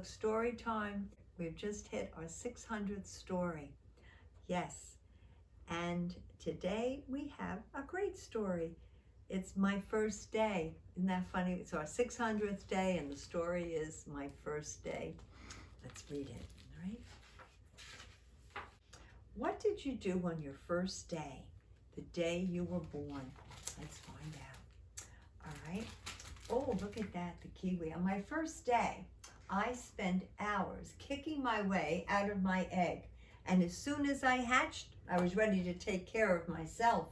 Look, story time. We've just hit our 600th story. Yes. And today we have a great story. It's my first day. Isn't that funny? It's our 600th day and the story is my first day. Let's read it, all right? What did you do on your first day, the day you were born? Let's find out. All right. Oh, look at that, the kiwi. On my first day, I spent hours kicking my way out of my egg. And as soon as I hatched, I was ready to take care of myself.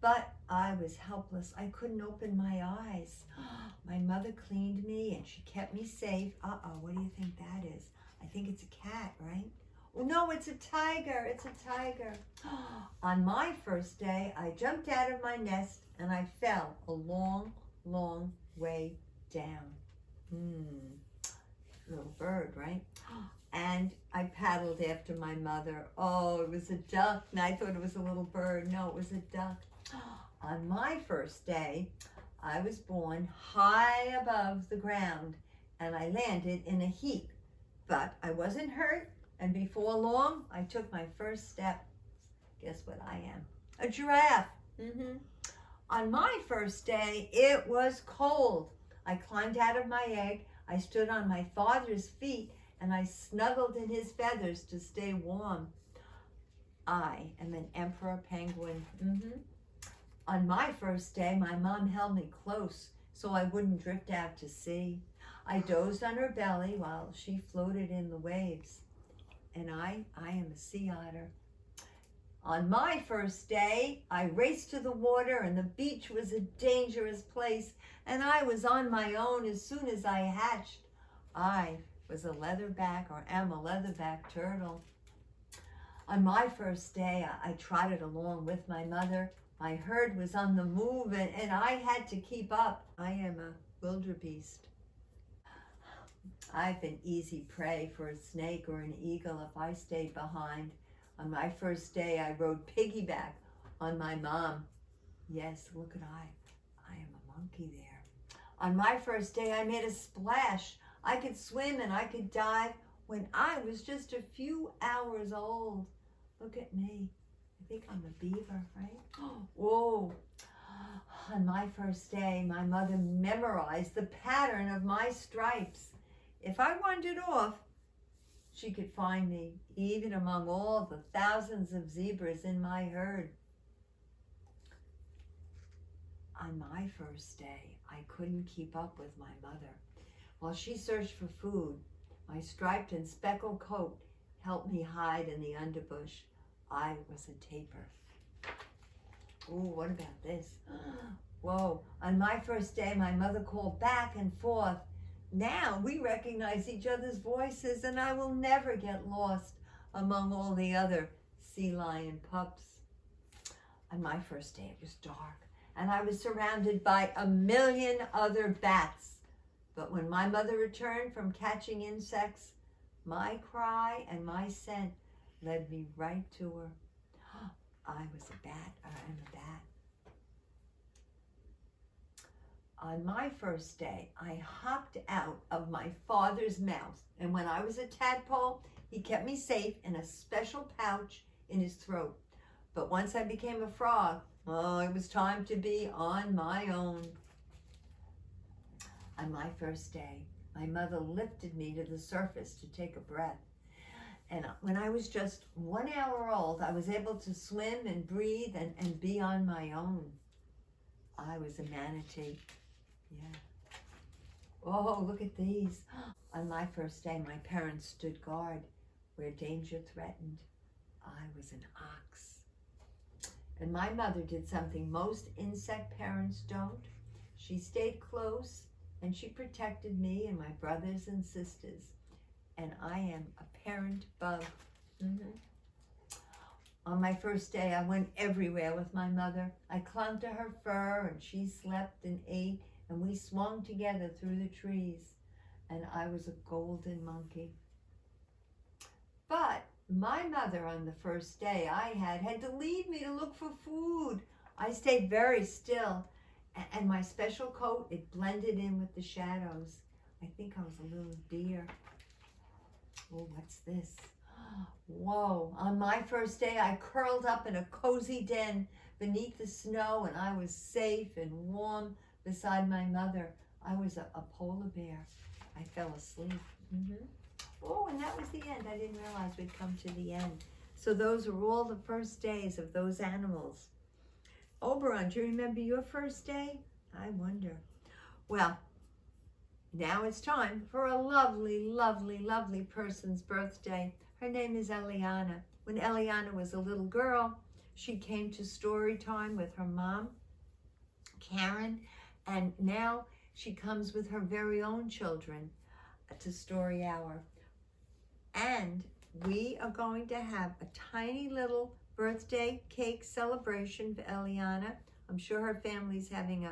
But I was helpless. I couldn't open my eyes. My mother cleaned me and she kept me safe. Uh-oh, what do you think that is? I think it's a cat, right? Oh, no, it's a tiger. It's a tiger. On my first day, I jumped out of my nest and I fell a long, long way down. Little bird, right? And I paddled after my mother. Oh, it was a duck. And I thought it was a little bird. No, it was a duck. On my first day, I was born high above the ground and I landed in a heap. But I wasn't hurt, and before long, I took my first step. Guess what I am? A giraffe. On my first day, it was cold. I climbed out of my egg. I stood on my father's feet and I snuggled in his feathers to stay warm. I am an emperor penguin. On my first day, my mom held me close so I wouldn't drift out to sea. I dozed on her belly while she floated in the waves. And I am a sea otter. On my first day, I raced to the water and the beach was a dangerous place and I was on my own as soon as I hatched. I was a leatherback, or am a leatherback turtle. On my first day, I trotted along with my mother. My herd was on the move and I had to keep up. I am a wildebeest. I've been easy prey for a snake or an eagle if I stayed behind. On my first day, I rode piggyback on my mom. Yes, look at I am a monkey there. On my first day, I made a splash. I could swim and I could dive when I was just a few hours old. Look at me. I think I'm a beaver, right? Whoa. On my first day, my mother memorized the pattern of my stripes. If I wandered off, she could find me, even among all the thousands of zebras in my herd. On my first day, I couldn't keep up with my mother. While she searched for food, my striped and speckled coat helped me hide in the underbush. I was a tapir. Ooh, what about this? Whoa, on my first day, my mother called back and forth. Now we recognize each other's voices and I will never get lost among all the other sea lion pups. On my first day, it was dark and I was surrounded by a million other bats. But when my mother returned from catching insects, my cry and my scent led me right to her. I was a bat, or I'm a bat. On my first day, I hopped out of my father's mouth, and when I was a tadpole, he kept me safe in a special pouch in his throat. But once I became a frog, oh, it was time to be on my own. On my first day, my mother lifted me to the surface to take a breath. And when I was just 1 hour old, I was able to swim and breathe and be on my own. I was a manatee. Yeah. Oh, look at these. On my first day, my parents stood guard where danger threatened. I was an ox. And my mother did something most insect parents don't. She stayed close and she protected me and my brothers and sisters. And I am a parent bug. On my first day, I went everywhere with my mother. I clung to her fur and she slept and ate and we swung together through the trees. And I was a golden monkey. But my mother on the first day I had to leave me to look for food. I stayed very still and my special coat, it blended in with the shadows. I think I was a little deer. Oh, what's this? Whoa, on my first day, I curled up in a cozy den beneath the snow, and I was safe and warm beside my mother. I was a polar bear. I fell asleep. Oh, and that was the end. I didn't realize we'd come to the end. So those are all the first days of those animals. Oberon, do you remember your first day? I wonder. Well, now it's time for a lovely, lovely, lovely person's birthday. Her name is Eliana. When Eliana was a little girl, she came to story time with her mom, Karen, and now she comes with her very own children to story hour. And we are going to have a tiny little birthday cake celebration for Eliana. I'm sure her family's having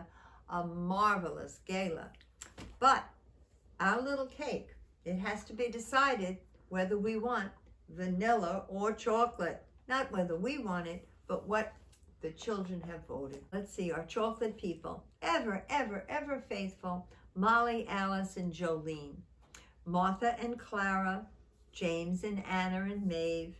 a marvelous gala. But our little cake, it has to be decided whether we want vanilla or chocolate. Not whether we want it, but what the children have voted. Let's see, our chocolate people. Ever, ever, ever faithful. Molly, Alice, and Jolene. Martha and Clara. James and Anna and Maeve.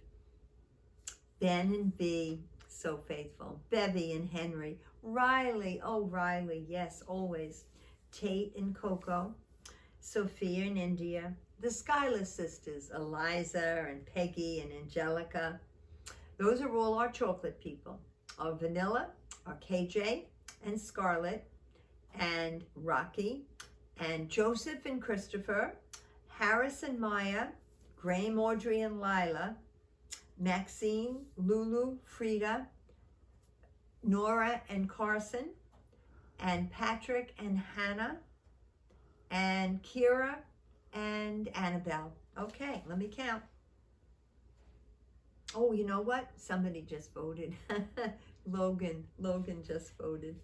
Ben and Bee. So faithful. Bevy and Henry. Riley. Oh, Riley. Yes, always. Tate and Coco. Sophia and India. The Schuyler sisters, Eliza and Peggy and Angelica. Those are all our chocolate people. Our vanilla, our KJ and Scarlett and Rocky and Joseph and Christopher, Harris and Maya, Graham, Audrey and Lila, Maxine, Lulu, Frida, Nora and Carson, and Patrick and Hannah, and Kira and Annabelle. Okay, let me count. Oh, you know what? Somebody just voted. Logan just voted.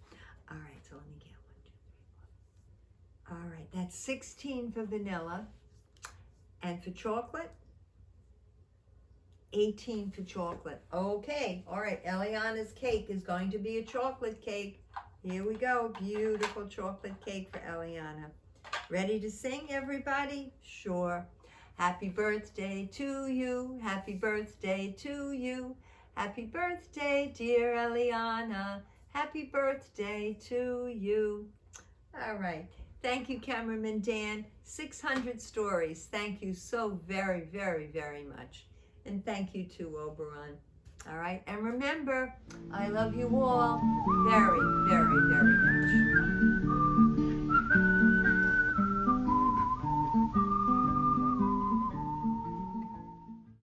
All right, so let me count. 1, 2, 3, 4. All right, that's 16 for vanilla. And for chocolate, 18 for chocolate. Okay, all right, Eliana's cake is going to be a chocolate cake. Here we go, beautiful chocolate cake for Eliana. Ready to sing, everybody? Sure. Happy birthday to you. Happy birthday to you. Happy birthday, dear Eliana. Happy birthday to you. All right. Thank you, cameraman Dan. 600 stories. Thank you so very, very, very much. And thank you to Oberon. All right. And remember, I love you all very, very, very much.